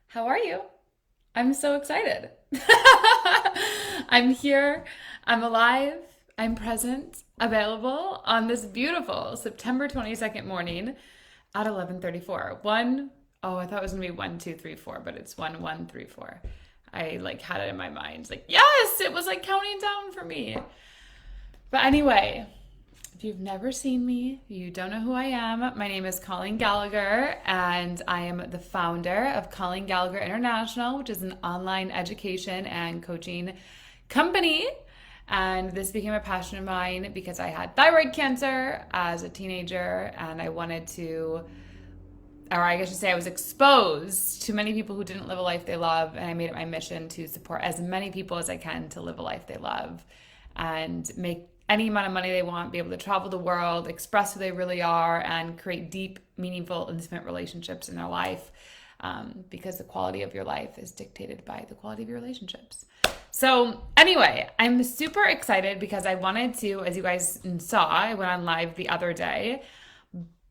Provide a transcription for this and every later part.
How are you? I'm so excited. I'm here, I'm alive, I'm present, available on this beautiful September 22nd morning at 11:34. I thought it was gonna be 1, 2, 3, 4, but it's 1, 1, 3, 4. I like had it in my mind, like, yes, it was like counting down for me. But anyway, if you've never seen me, you don't know who I am. My name is Colleen Gallagher, and I am the founder of Colleen Gallagher International, which is an online education and coaching company. And this became a passion of mine because I had thyroid cancer as a teenager, and I wanted to, or I should say, I was exposed to many people who didn't live a life they love, and I made it my mission to support as many people as I can to live a life they love and make any amount of money they want, be able to travel the world, express who they really are, and create deep, meaningful, intimate relationships in their life, because the quality of your life is dictated by the quality of your relationships. So anyway, I'm super excited because I wanted to, as you guys saw, I went on live the other day.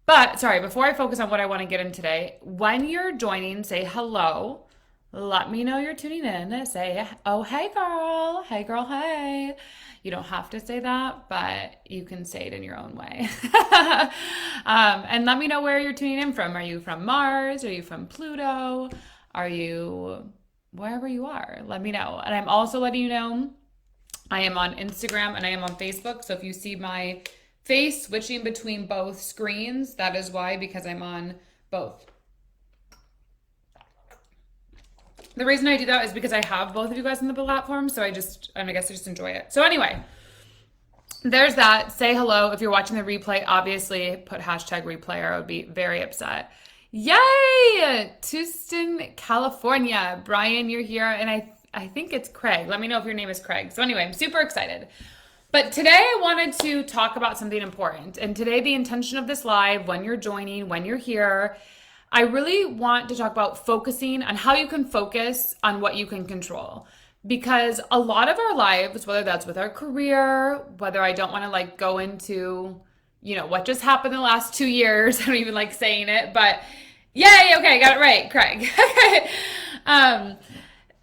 But sorry, before I focus on what I want to get in today, when you're joining, say hello. Let me know you're tuning in. Say, oh, hey, girl. Hey, girl, hey. You don't have to say that, but you can say it in your own way. And let me know where you're tuning in from. Are you from Mars? Are you from Pluto? Are you wherever you are? Let me know. And I'm also letting you know I am on Instagram and I am on Facebook. So if you see my face switching between both screens, that is why, because I'm on both. The reason I do that is because I have both of you guys on the platform, so I guess I just enjoy it. So anyway, there's that. Say hello. If you're watching the replay, obviously put hashtag replay or I would be very upset. Yay! Tucson, California. Brian, you're here, and I think it's Craig. Let me know if your name is Craig. So anyway, I'm super excited. But today I wanted to talk about something important. And today the intention of this live, when you're joining, when you're here, I really want to talk about focusing on how you can focus on what you can control. Because a lot of our lives, whether that's with our career, whether I don't want to like go into, what just happened in the last 2 years. I don't even like saying it, but yay, okay, got it right, Craig.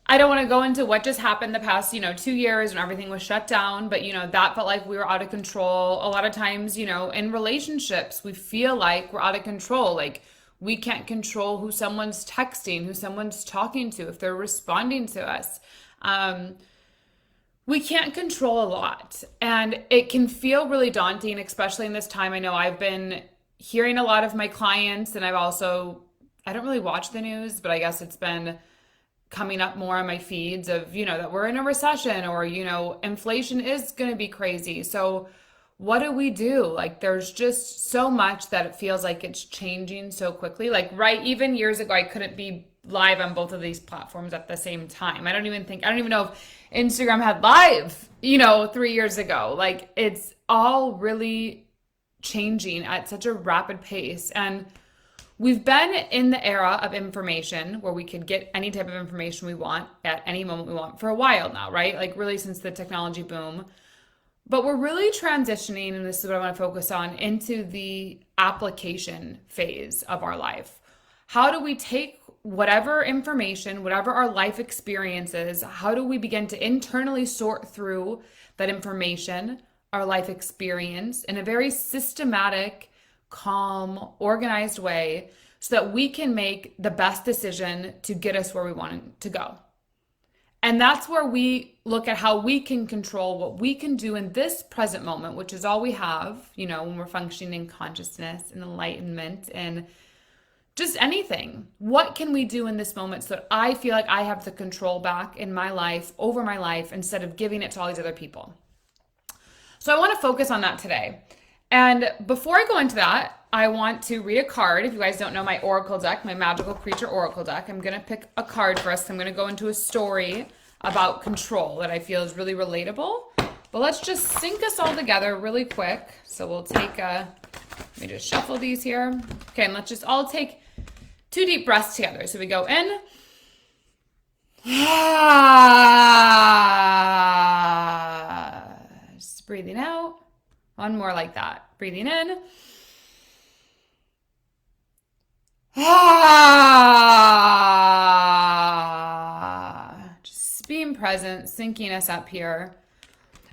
I don't want to go into what just happened the past, 2 years when everything was shut down, but that felt like we were out of control. A lot of times, in relationships, we feel like we're out of control. Like, we can't control who someone's texting, who someone's talking to, if they're responding to us. We can't control a lot. And it can feel really daunting, especially in this time. I know I've been hearing a lot of my clients, and I don't really watch the news, but I guess it's been coming up more on my feeds of, that we're in a recession or, inflation is going to be crazy. So what do we do? Like, there's just so much that it feels like it's changing so quickly. Like, right, even years ago, I couldn't be live on both of these platforms at the same time. I don't even know if Instagram had live, 3 years ago. Like, it's all really changing at such a rapid pace. And we've been in the era of information where we could get any type of information we want at any moment we want for a while now, right? Like, really since the technology boom. But we're really transitioning, and this is what I want to focus on, into the application phase of our life. How do we take whatever information, whatever our life experiences, how do we begin to internally sort through that information, our life experience, in a very systematic, calm, organized way so that we can make the best decision to get us where we want to go? And that's where we look at how we can control what we can do in this present moment, which is all we have, when we're functioning in consciousness and enlightenment and just anything. What can we do in this moment so that I feel like I have the control back in my life, over my life, instead of giving it to all these other people? So I want to focus on that today. And before I go into that, I want to read a card. If you guys don't know my oracle deck, my magical creature oracle deck, I'm going to pick a card for us. I'm going to go into a story about control that I feel is really relatable. But let's just sync us all together really quick. So we'll take let me just shuffle these here. Okay, and let's just all take 2 deep breaths together. So we go in. Just breathing out. One more like that. Breathing in. syncing us up here.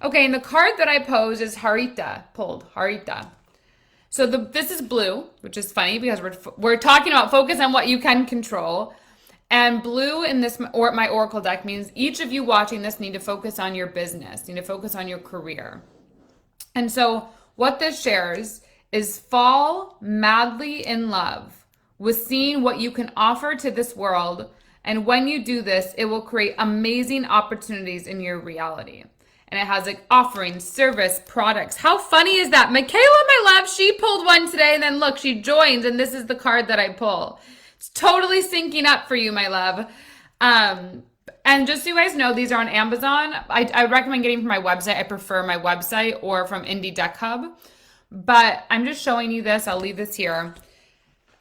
Okay, and the card that I pulled is Harita. So this is blue, which is funny because we're talking about focus on what you can control. And blue in my oracle deck means each of you watching this need to focus on your business, need to focus on your career. And so what this shares is fall madly in love with seeing what you can offer to this world. And when you do this, it will create amazing opportunities in your reality. And it has like offerings, service, products. How funny is that? Michaela, my love, she pulled one today, and then look, she joins, and this is the card that I pull. It's totally syncing up for you, my love. And just so you guys know, these are on Amazon. I recommend getting from my website. I prefer my website or from Indie Deck Hub. But I'm just showing you this. I'll leave this here.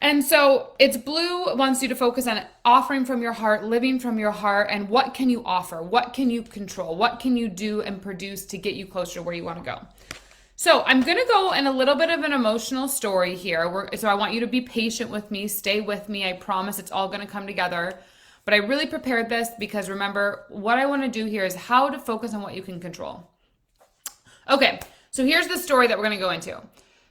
And so it's blue, wants you to focus on offering from your heart, living from your heart, and what can you offer? What can you control? What can you do and produce to get you closer to where you want to go? So I'm going to go in a little bit of an emotional story here. So I want you to be patient with me. Stay with me. I promise it's all going to come together. But I really prepared this because remember, what I want to do here is how to focus on what you can control. Okay, so here's the story that we're going to go into.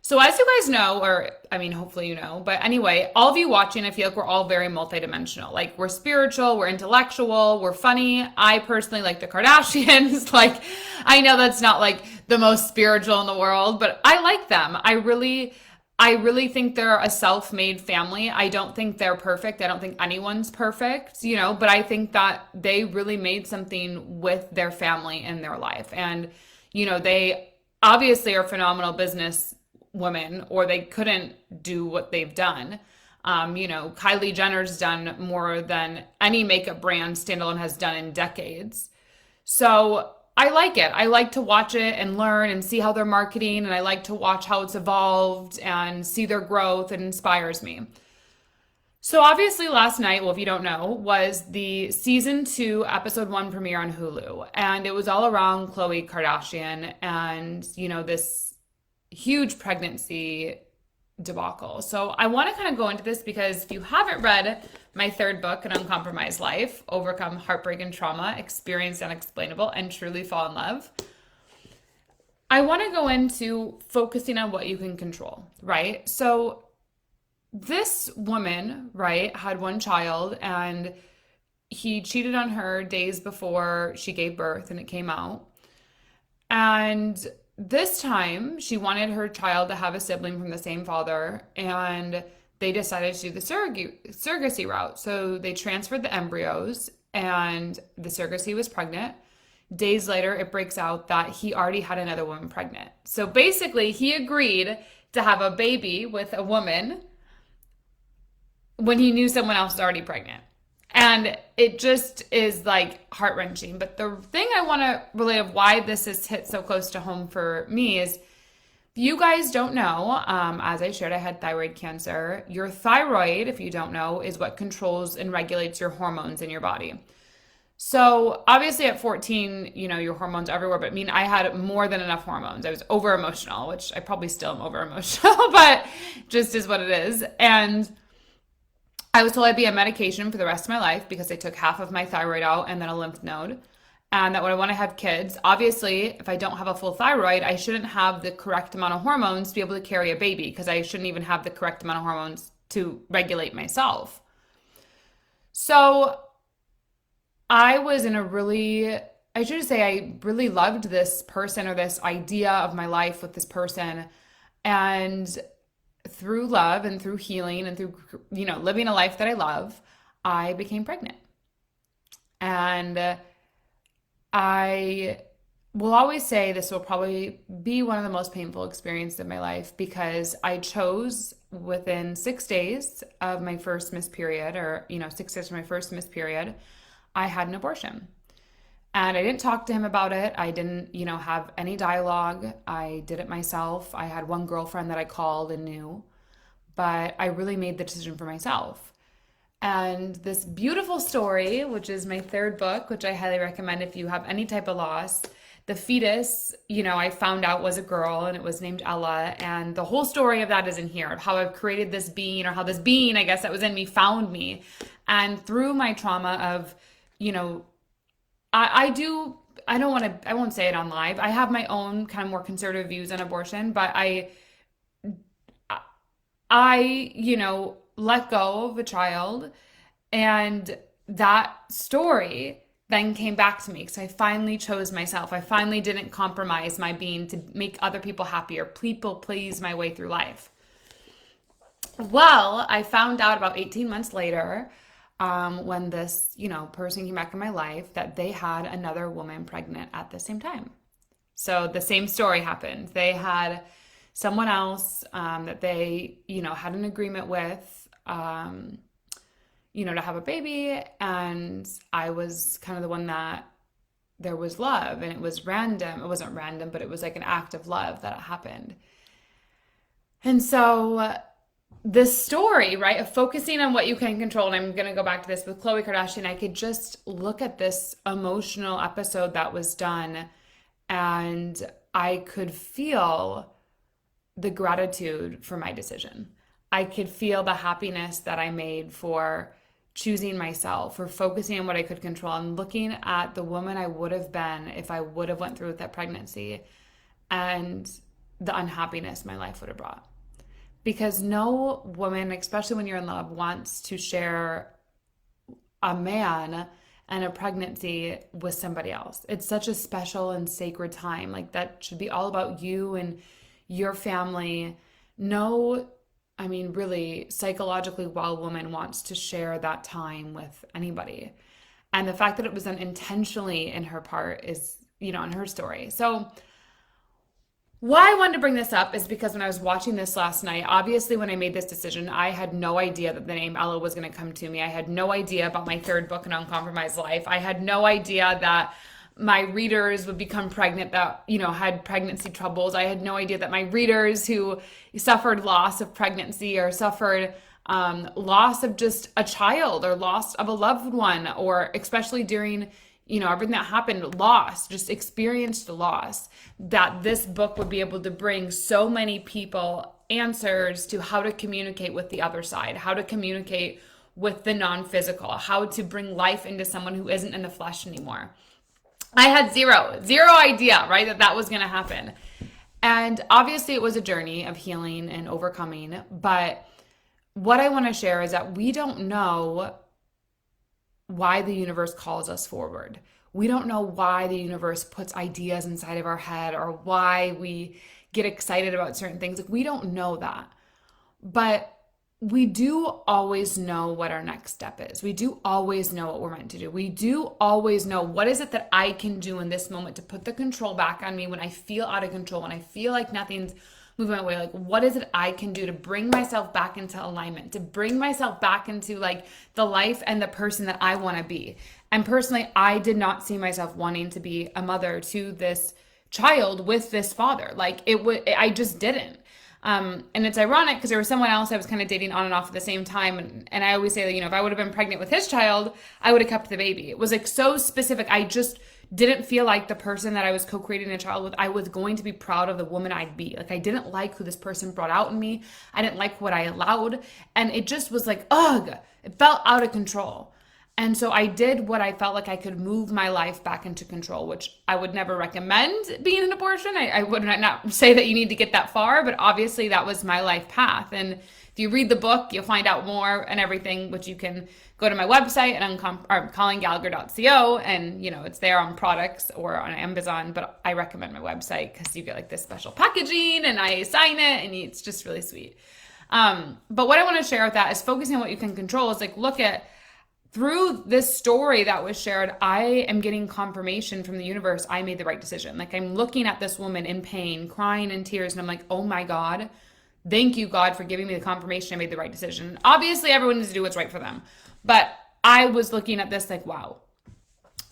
So as you guys know, or I mean, hopefully you know, but anyway, all of you watching, I feel like we're all very multidimensional. Like we're spiritual, we're intellectual, we're funny. I personally like the Kardashians. Like I know that's not like the most spiritual in the world, but I like them. I really think they're a self-made family. I don't think they're perfect. I don't think anyone's perfect, you know, but I think that they really made something with their family in their life. And, you know, they obviously are phenomenal business women, or they couldn't do what they've done. You know, Kylie Jenner's done more than any makeup brand standalone has done in decades. So I like it. I like to watch it and learn and see how they're marketing, and I like to watch how it's evolved and see their growth. It inspires me. So obviously last night, well, if you don't know, was the season 2, episode 1 premiere on Hulu. And it was all around Khloe Kardashian and, you know, this huge pregnancy debacle. So I want to kind of go into this because if you haven't read my 3rd book, An Uncompromised Life, Overcome Heartbreak and Trauma, Experience the Unexplainable, and Truly Fall in Love, I want to go into focusing on what you can control, right? So this woman, right, had one child and he cheated on her days before she gave birth and it came out. And this time, she wanted her child to have a sibling from the same father, and they decided to do the surrogacy route. So they transferred the embryos, and the surrogacy was pregnant. Days later, it breaks out that he already had another woman pregnant. So basically, he agreed to have a baby with a woman when he knew someone else was already pregnant. And it just is like heart-wrenching. But the thing I want to relate of why this has hit so close to home for me is, if you guys don't know, as I shared, I had thyroid cancer. Your thyroid, if you don't know, is what controls and regulates your hormones in your body. So obviously at 14, you know, your hormones are everywhere. But I mean, I had more than enough hormones. I was over-emotional, which I probably still am over-emotional, but just is what it is. And I was told I'd be on medication for the rest of my life because they took half of my thyroid out and then a lymph node. And that when I want to have kids, obviously, if I don't have a full thyroid, I shouldn't have the correct amount of hormones to be able to carry a baby, because I shouldn't even have the correct amount of hormones to regulate myself. So I was in a really, I should say, I really loved this person or this idea of my life with this person. And through love and through healing and through, you know, living a life that I love, I became pregnant. And I will always say this will probably be one of the most painful experiences of my life, because I chose within 6 days of my first missed period, or, you know, 6 days from my first missed period, I had an abortion. And I didn't talk to him about it. I didn't, you know, have any dialogue. I did it myself. I had one girlfriend that I called and knew, but I really made the decision for myself. And this beautiful story, which is my 3rd book, which I highly recommend if you have any type of loss, the fetus, you know, I found out was a girl and it was named Ella. And the whole story of that is in here, of how I've created this being, or how this being, I guess, that was in me found me. And through my trauma of, you know, I don't want to, I won't say it on live. I have my own kind of more conservative views on abortion, but let go of a child, and that story then came back to me because I finally chose myself. I finally didn't compromise my being to make other people happier, people please my way through life. Well, I found out about 18 months later, when this, person came back in my life, that they had another woman pregnant at the same time. So the same story happened. They had someone else that they, had an agreement with, to have a baby. And I was kind of the one that there was love, and it was random. It wasn't random, but it was like an act of love that happened. And so this story, right, of focusing on what you can control, and I'm going to go back to this with Khloe Kardashian, I could just look at this emotional episode that was done, and I could feel the gratitude for my decision. I could feel the happiness that I made for choosing myself, for focusing on what I could control, and looking at the woman I would have been if I would have went through with that pregnancy, and the unhappiness my life would have brought. Because no woman, especially when you're in love, wants to share a man and a pregnancy with somebody else. It's such a special and sacred time. Like, that should be all about you and your family. No, really psychologically well woman wants to share that time with anybody. And the fact that it was done intentionally in her part is, in her story. So why I wanted to bring this up is because when I was watching this last night, obviously when I made this decision, I had no idea that the name Ella was going to come to me. I had no idea about my third book, An Uncompromised Life. I had no idea that my readers would become pregnant that, had pregnancy troubles. I had no idea that my readers who suffered loss of pregnancy or suffered loss of just a child or loss of a loved one, or especially during everything that happened, just experienced loss, that this book would be able to bring so many people answers to how to communicate with the other side, how to communicate with the non-physical, how to bring life into someone who isn't in the flesh anymore. I had zero idea, right, that was going to happen. And obviously it was a journey of healing and overcoming. But what I want to share is that we don't know why the universe calls us forward. We don't know why the universe puts ideas inside of our head, or why we get excited about certain things. Like, we don't know that. But we do always know what our next step is. We do always know what we're meant to do. We do always know what is it that I can do in this moment to put the control back on me when I feel out of control, when I feel like nothing's moving my way. Like, what is it I can do to bring myself back into alignment, to bring myself back into like the life and the person that I want to be. And personally, I did not see myself wanting to be a mother to this child with this father. Like, I just didn't. And it's ironic because there was someone else I was kind of dating on and off at the same time. And I always say that, if I would have been pregnant with his child, I would have kept the baby. It was like so specific. I just didn't feel like the person that I was co-creating a child with, I was going to be proud of the woman I'd be. Like, I didn't like who this person brought out in me. I didn't like what I allowed. And it just was like, ugh, it felt out of control. And so I did what I felt like I could move my life back into control, which I would never recommend being an abortion. I would not say that you need to get that far, but obviously that was my life path. And if you read the book, you'll find out more and everything, which you can go to my website at colleengallagher.co, and it's there on products or on Amazon, but I recommend my website because you get like this special packaging and I sign it, and it's just really sweet. But what I want to share with that is focusing on what you can control. Is like, look at, through this story that was shared, I am getting confirmation from the universe I made the right decision. Like, I'm looking at this woman in pain, crying in tears, and I'm like, oh my God, thank you, God, for giving me the confirmation I made the right decision. Obviously, everyone needs to do what's right for them. But I was looking at this like, wow.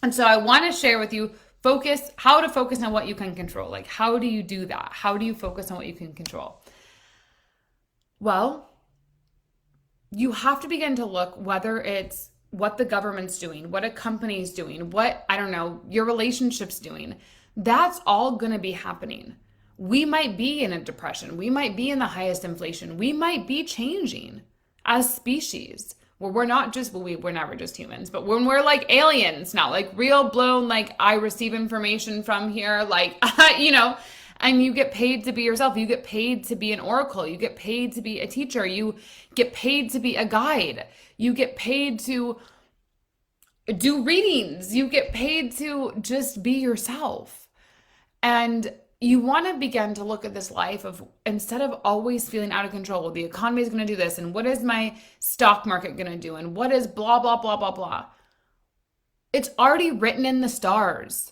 And so I want to share with you, how to focus on what you can control. Like, how do you do that? How do you focus on what you can control? Well, you have to begin to look, whether it's what the government's doing, what a company's doing, what, your relationship's doing. That's all going to be happening. We might be in a depression. We might be in the highest inflation. We might be changing as species. where we're not just, well, we're never just humans, but when we're like aliens now, like real blown, like I receive information from here, like, and you get paid to be yourself. You get paid to be an oracle. You get paid to be a teacher. You get paid to be a guide. You get paid to do readings. You get paid to just be yourself. And you want to begin to look at this life of, instead of always feeling out of control, well, the economy is going to do this, and what is my stock market going to do, and what is blah, blah, blah, blah, blah. It's already written in the stars.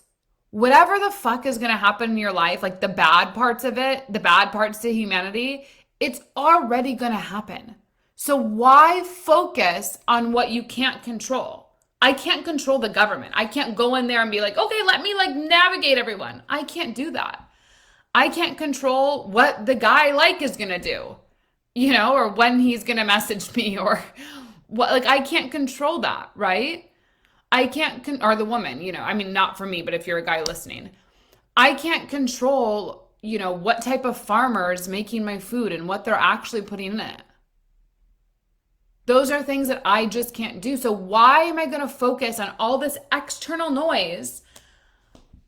Whatever the fuck is going to happen in your life, like the bad parts of it, the bad parts to humanity, it's already going to happen. So why focus on what you can't control? I can't control the government. I can't go in there and be like, okay, let me like navigate everyone. I can't do that. I can't control what the guy like is going to do, or when he's going to message me, or what, like, I can't control that, right? I can't, or the woman, I mean, not for me, but if you're a guy listening, I can't control, what type of farmer is making my food and what they're actually putting in it. Those are things that I just can't do. So why am I going to focus on all this external noise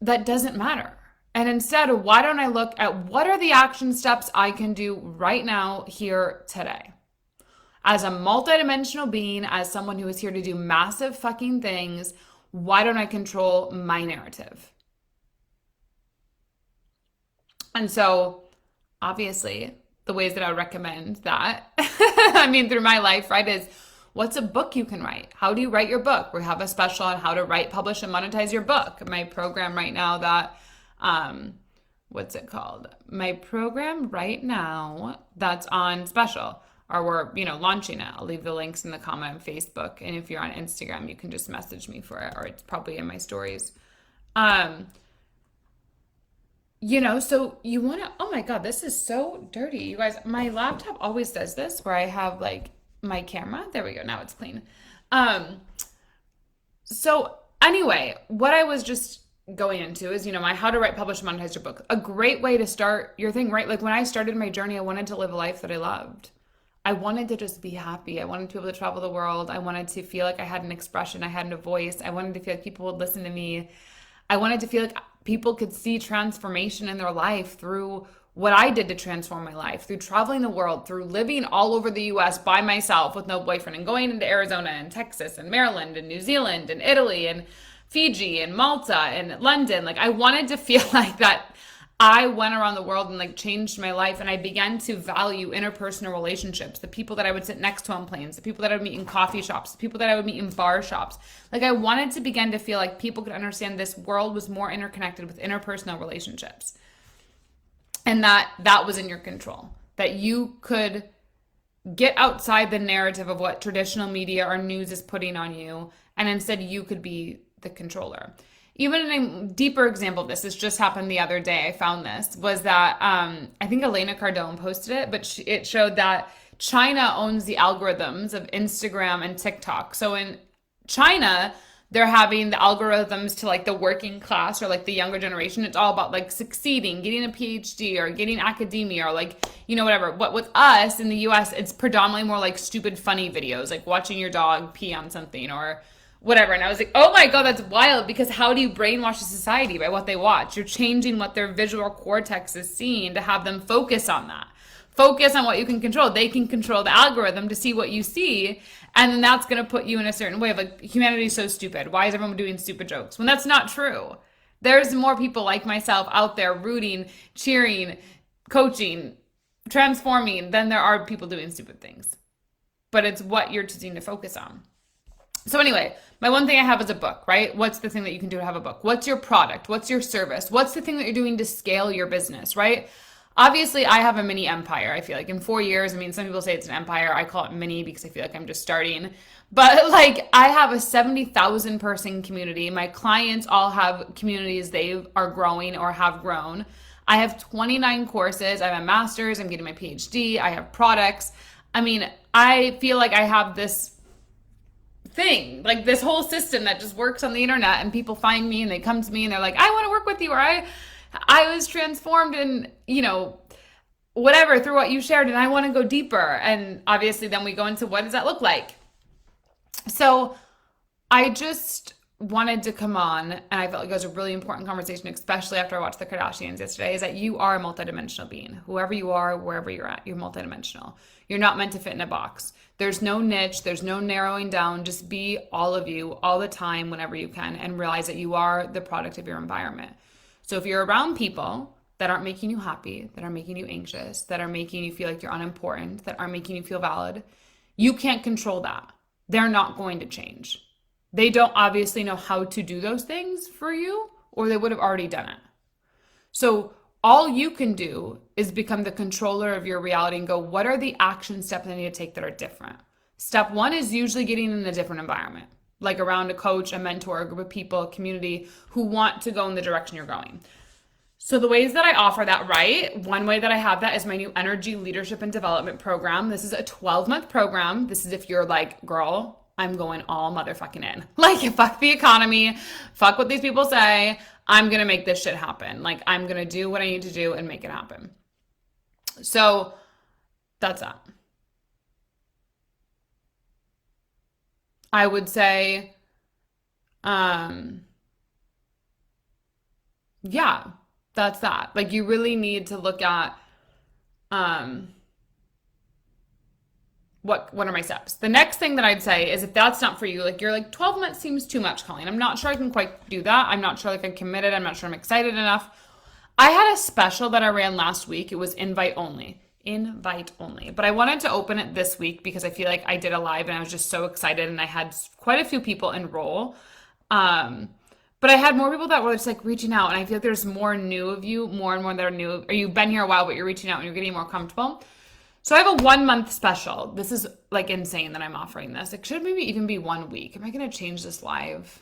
that doesn't matter? And instead, why don't I look at what are the action steps I can do right now, here, today? As a multidimensional being, as someone who is here to do massive fucking things, why don't I control my narrative? And so, obviously, the ways that I would recommend that, I mean, through my life, right, is what's a book you can write? How do you write your book? We have a special on how to write, publish, and monetize your book. My program right now that what's it called? My program right now that's on special, or we're, launching it. I'll leave the links in the comment on Facebook. And if you're on Instagram, you can just message me for it, or it's probably in my stories. So you want to, oh my God, this is so dirty. You guys, my laptop always does this where I have like my camera. There we go. Now it's clean. So anyway, what I was just going into is, my how to write, publish, monetize your book. A great way to start your thing, right? Like when I started my journey, I wanted to live a life that I loved. I wanted to just be happy. I wanted to be able to travel the world. I wanted to feel like I had an expression. I had a voice. I wanted to feel like people would listen to me. I wanted to feel like people could see transformation in their life through what I did to transform my life, through traveling the world, through living all over the US by myself with no boyfriend, and going into Arizona and Texas and Maryland and New Zealand and Italy and Fiji and Malta and London. Like I wanted to feel like that I went around the world and like changed my life, and I began to value interpersonal relationships, the people that I would sit next to on planes, the people that I would meet in coffee shops, the people that I would meet in bar shops. Like I wanted to begin to feel like people could understand this world was more interconnected with interpersonal relationships, and that was in your control, that you could get outside the narrative of what traditional media or news is putting on you, and instead you could be the controller. Even a deeper example of this just happened the other day. I found this was that I think Elena Cardone posted it, but it showed that China owns the algorithms of Instagram and TikTok. So in China, they're having the algorithms to like the working class or like the younger generation. It's all about like succeeding, getting a PhD or getting academia or like, whatever. But with us in the US, it's predominantly more like stupid, funny videos, like watching your dog pee on something or whatever. And I was like, oh my God, that's wild, because how do you brainwash a society? By what they watch. You're changing what their visual cortex is seeing to have them focus on that. Focus on what you can control. They can control the algorithm to see what you see. And then that's going to put you in a certain way of like, humanity is so stupid. Why is everyone doing stupid jokes? When that's not true. There's more people like myself out there rooting, cheering, coaching, transforming than there are people doing stupid things. But it's what you're choosing to focus on. So anyway, my one thing I have is a book, right? What's the thing that you can do to have a book? What's your product? What's your service? What's the thing that you're doing to scale your business, right? Obviously, I have a mini empire. I feel like in 4 years, some people say it's an empire. I call it mini because I feel like I'm just starting. But like I have a 70,000 person community. My clients all have communities they are growing or have grown. I have 29 courses. I have a master's. I'm getting my PhD. I have products. I feel like I have this thing, like this whole system that just works on the internet, and people find me and they come to me and they're like, I want to work with you, or I was transformed in, whatever through what you shared, and I want to go deeper. And obviously then we go into what does that look like? So I just wanted to come on, and I felt like it was a really important conversation, especially after I watched the Kardashians yesterday, is that you are a multidimensional being. Whoever you are, wherever you're at, you're multidimensional. You're not meant to fit in a box. There's no niche, there's no narrowing down. Just be all of you all the time whenever you can, and realize that you are the product of your environment. So if you're around people that aren't making you happy, that are making you anxious, that are making you feel like you're unimportant, that aren't making you feel valid, you can't control that. They're not going to change. They don't obviously know how to do those things for you, or they would have already done it. So all you can do is become the controller of your reality and go, what are the action steps I need to take that are different? Step one is usually getting in a different environment, like around a coach, a mentor, a group of people, a community who want to go in the direction you're going. So the ways that I offer that, right? One way that I have that is my new energy leadership and development program. This is a 12-month program. This is if you're like, girl, I'm going all motherfucking in. Like, fuck the economy, fuck what these people say. I'm going to make this shit happen. Like, I'm going to do what I need to do and make it happen. So that's that. I would say, yeah, that's that. Like, you really need to look at, um, what are my steps? The next thing that I'd say is if that's not for you, like you're like 12 months seems too much, Colleen. I'm not sure I can quite do that. I'm not sure like I'm committed. I'm not sure I'm excited enough. I had a special that I ran last week. It was invite only. Invite only. But I wanted to open it this week because I feel like I did a live and I was just so excited and I had quite a few people enroll. But I had more people that were just like reaching out, and I feel like there's more new of you, more and more that are new, or you've been here a while, but you're reaching out and you're getting more comfortable. So I have a 1 month special. This is like insane that I'm offering this. It should maybe even be 1 week. Am I going to change this live?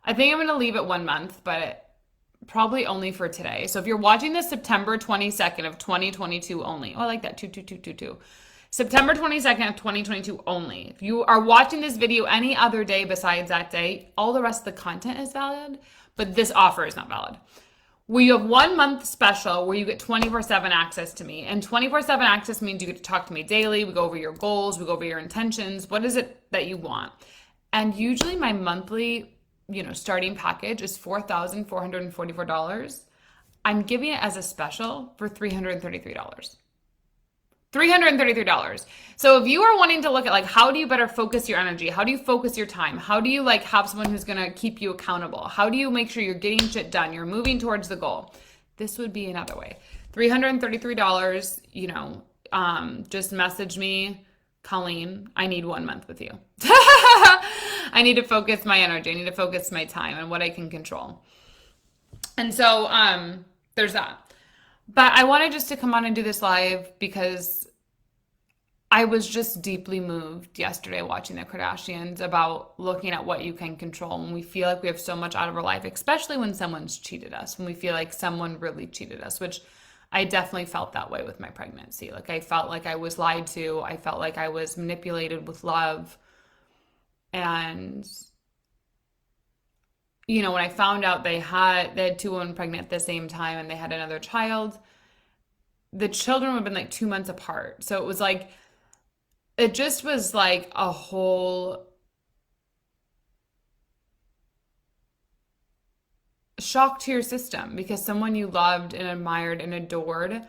I think I'm going to leave it 1 month, but probably only for today. So if you're watching this September 22nd of 2022 only. Oh, I like that. 22222. September 22nd of 2022 only. If you are watching this video any other day besides that day, all the rest of the content is valid, but this offer is not valid. We have 1 month special where you get 24/7 access to me. And 24/7 access means you get to talk to me daily. We go over your goals. We go over your intentions. What is it that you want? And usually my monthly, starting package is $4,444. I'm giving it as a special for $333. $333. So if you are wanting to look at like how do you better focus your energy? How do you focus your time? How do you like have someone who's going to keep you accountable? How do you make sure you're getting shit done? You're moving towards the goal. This would be another way. $333, just message me, Colleen, I need 1 month with you. I need to focus my energy. I need to focus my time and what I can control. And so there's that. But I wanted just to come on and do this live because I was just deeply moved yesterday watching the Kardashians about looking at what you can control when we feel like we have so much out of our life, especially when someone's cheated us, when we feel like someone really cheated us, which I definitely felt that way with my pregnancy. Like I felt like I was lied to. I felt like I was manipulated with love. And when I found out they had two women pregnant at the same time and they had another child, the children would have been like 2 months apart. So it was like, it just was like a whole shock to your system because someone you loved and admired and adored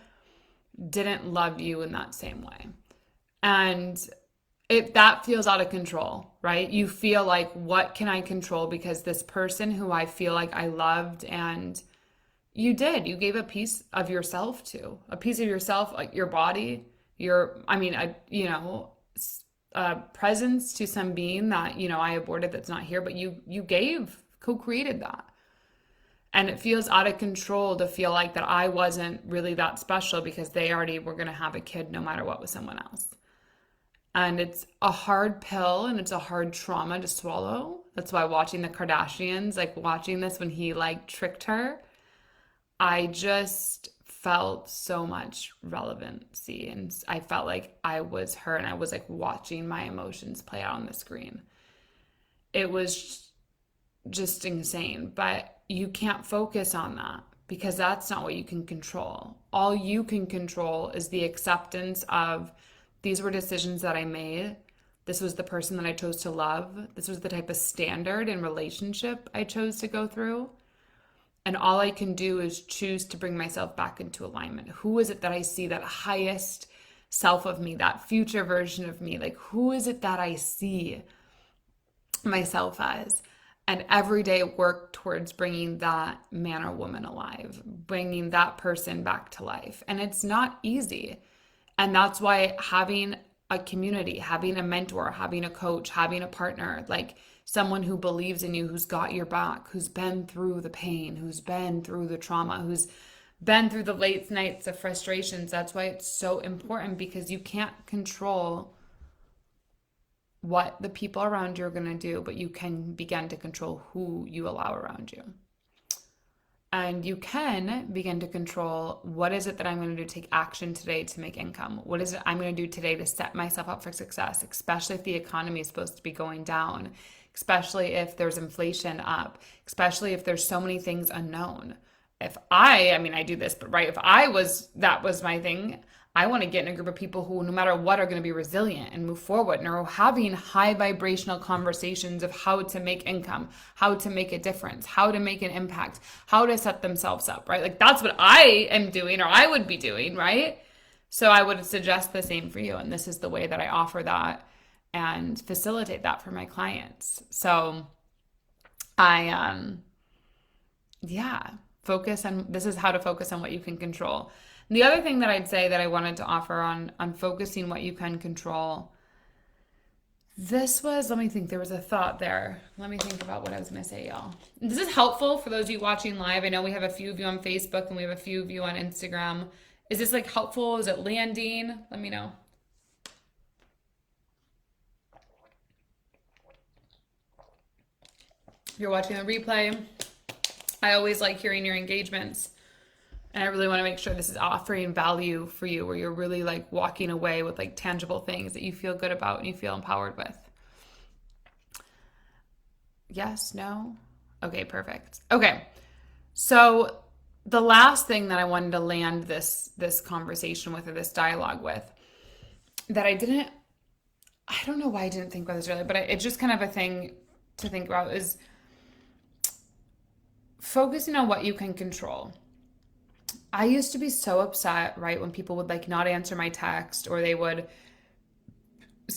didn't love you in that same way. And that feels out of control, right? You feel like, what can I control? Because this person who I feel like I loved, and you gave a piece of yourself to, a piece of yourself, like your body, a presence to some being that, I aborted that's not here, but you co-created that. And it feels out of control to feel like that I wasn't really that special because they already were going to have a kid no matter what with someone else. And it's a hard pill and it's a hard trauma to swallow. That's why watching the Kardashians, like watching this when he like tricked her, I just felt so much relevancy. And I felt like I was her and I was like watching my emotions play out on the screen. It was just insane. But you can't focus on that because that's not what you can control. All you can control is the acceptance of these were decisions that I made. This was the person that I chose to love. This was the type of standard and relationship I chose to go through. And all I can do is choose to bring myself back into alignment. Who is it that I see, that highest self of me, that future version of me? Like, who is it that I see myself as? And every day work towards bringing that man or woman alive, bringing that person back to life. And it's not easy. And that's why having a community, having a mentor, having a coach, having a partner, like someone who believes in you, who's got your back, who's been through the pain, who's been through the trauma, who's been through the late nights of frustrations. That's why it's so important, because you can't control what the people around you are going to do, but you can begin to control who you allow around you. And you can begin to control, what is it that I'm going to do to take action today to make income? What is it I'm going to do today to set myself up for success, especially if the economy is supposed to be going down, especially if there's inflation up, especially if there's so many things unknown. I do this, but right, that was my thing. I want to get in a group of people who, no matter what, are going to be resilient and move forward and are having high vibrational conversations of how to make income, how to make a difference, how to make an impact, how to set themselves up, right? Like, that's what I am doing, or I would be doing, right? So I would suggest the same for you. And this is the way that I offer that and facilitate that for my clients. So this is how to focus on what you can control. And the other thing that I'd say that I wanted to offer on focusing what you can control, this was, let me think, there was a thought there. Let me think about what I was going to say, y'all. This is helpful for those of you watching live. I know we have a few of you on Facebook and we have a few of you on Instagram. Is this like helpful? Is it landing? Let me know. If you're watching the replay, I always like hearing your engagements. And I really want to make sure this is offering value for you, where you're really like walking away with like tangible things that you feel good about and you feel empowered with. Yes, no? Okay, perfect. Okay. So the last thing that I wanted to land this conversation with, or this dialogue with, that I don't know why I didn't think about this earlier, but it's just kind of a thing to think about, is focusing on what you can control. I used to be so upset, right, when people would like not answer my text, or they would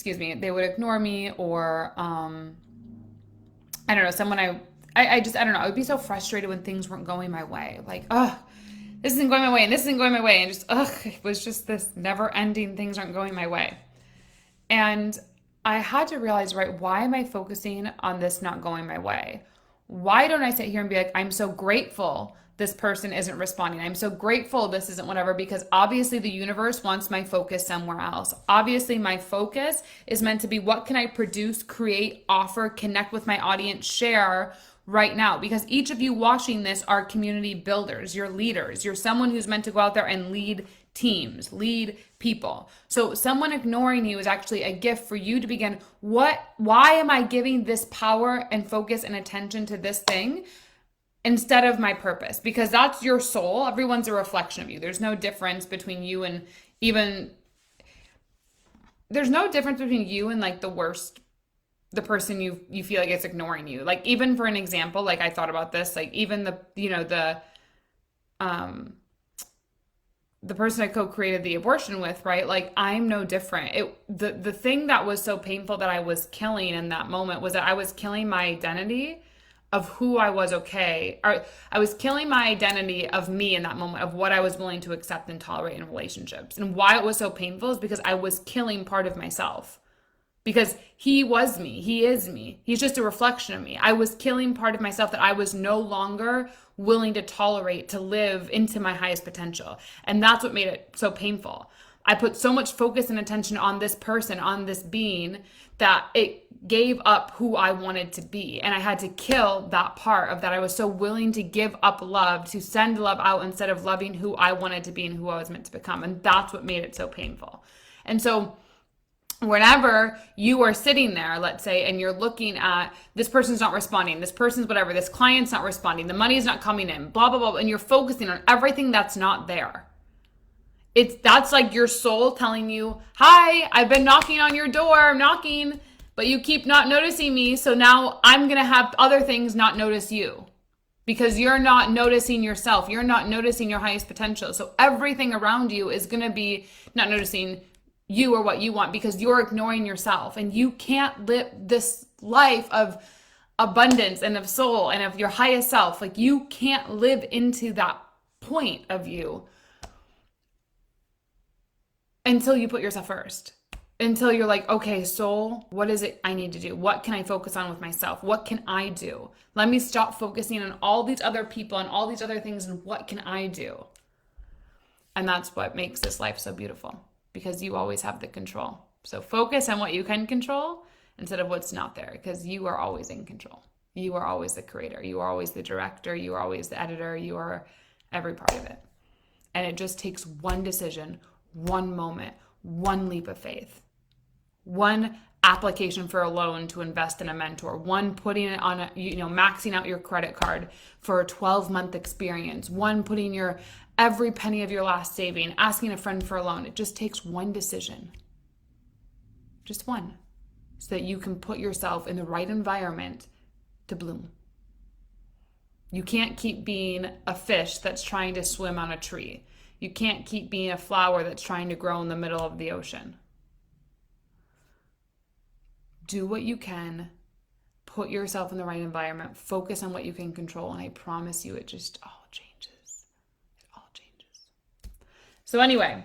ignore me, or I don't know, someone I don't know, I would be so frustrated when things weren't going my way. Like, this isn't going my way, and this isn't going my way, and just it was just this never-ending, things aren't going my way. And I had to realize, right, why am I focusing on this not going my way? Why don't I sit here and be like, I'm so grateful this person isn't responding. I'm so grateful this isn't whatever, because obviously the universe wants my focus somewhere else. Obviously my focus is meant to be, what can I produce, create, offer, connect with my audience, share right now? Because each of you watching this are community builders, you're leaders, you're someone who's meant to go out there and lead teams, lead people. So someone ignoring you is actually a gift for you to begin, why am I giving this power and focus and attention to this thing instead of my purpose? Because that's your soul. Everyone's a reflection of you. There's no difference between you and like the person you feel like is ignoring you. Like, even for an example, like I thought about this, like even the person I co-created the abortion with, right? Like, I'm no different. The thing that was so painful that I was killing in that moment was that I was killing my identity of who I was, okay. Or I was killing my identity of me in that moment, of what I was willing to accept and tolerate in relationships. And why it was so painful is because I was killing part of myself. Because he was me, he is me. He's just a reflection of me. I was killing part of myself that I was no longer willing to tolerate, to live into my highest potential. And that's what made it so painful. I put so much focus and attention on this person, on this being, that it gave up who I wanted to be. And I had to kill that part of that. I was so willing to give up love, to send love out instead of loving who I wanted to be and who I was meant to become. And that's what made it so painful. And so whenever you are sitting there, let's say, and you're looking at, this person's not responding, this person's whatever, this client's not responding, the money's not coming in, blah, blah, blah, and you're focusing on everything that's not there, That's like your soul telling you, hi, I've been knocking on your door, I'm knocking, but you keep not noticing me. So now I'm going to have other things not notice you because you're not noticing yourself. You're not noticing your highest potential. So everything around you is going to be not noticing you or what you want because you're ignoring yourself, and you can't live this life of abundance and of soul and of your highest self. Like, you can't live into that point of you until you put yourself first. Until you're like, okay, soul, what is it I need to do? What can I focus on with myself? What can I do? Let me stop focusing on all these other people and all these other things, and what can I do? And that's what makes this life so beautiful, because you always have the control. So focus on what you can control instead of what's not there, because you are always in control. You are always the creator. You are always the director. You are always the editor. You are every part of it. And it just takes one decision, one moment, one leap of faith, one application for a loan to invest in a mentor, one putting it on maxing out your credit card for a 12-month experience, one putting your every penny of your last saving, asking a friend for a loan. It just takes one decision, just one, so that you can put yourself in the right environment to bloom. You can't keep being a fish that's trying to swim on a tree. You can't keep being a flower that's trying to grow in the middle of the ocean. Do what you can. Put yourself in the right environment. Focus on what you can control. And I promise you, it just all changes. It all changes. So anyway,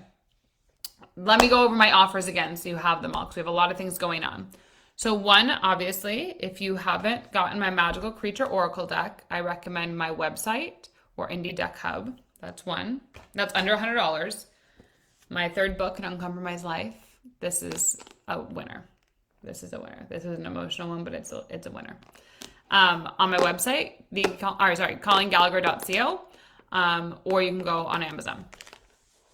let me go over my offers again so you have them all, because we have a lot of things going on. So one, obviously, if you haven't gotten my Magical Creature Oracle deck, I recommend my website or Indie Deck Hub. That's one. That's under $100. My third book, An Uncompromised Life. This is a winner. This is a winner. This is an emotional one, but it's a winner. On my website, ColleenGallagher.co, or you can go on Amazon.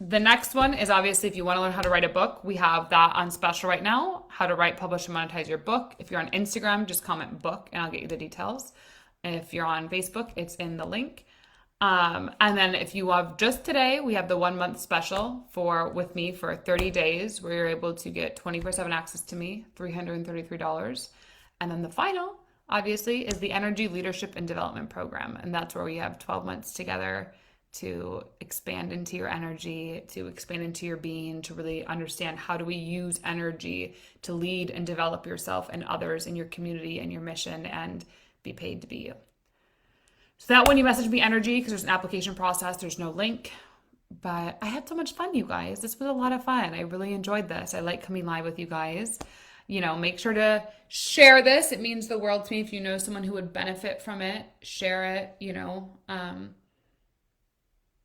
The next one is, obviously, if you want to learn how to write a book, we have that on special right now. How to write, publish, and monetize your book. If you're on Instagram, just comment book and I'll get you the details. If you're on Facebook, it's in the link. And then if you have just today, we have the 1 month special with me for 30 days where you're able to get 24/7 access to me, $333. And then the final, obviously, is the Energy Leadership and Development Program. And that's where we have 12 months together to expand into your energy, to expand into your being, to really understand how do we use energy to lead and develop yourself and others in your community and your mission and be paid to be you. So that one, you message me energy, because there's an application process. There's no link. But I had so much fun, you guys. This was a lot of fun. I really enjoyed this. I like coming live with you guys. Make sure to share this. It means the world to me. If you know someone who would benefit from it, share it,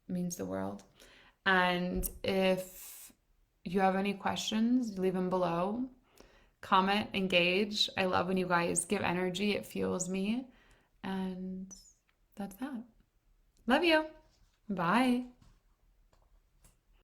means the world. And if you have any questions, leave them below. Comment, engage. I love when you guys give energy. It fuels me. And that's that. Love you. Bye.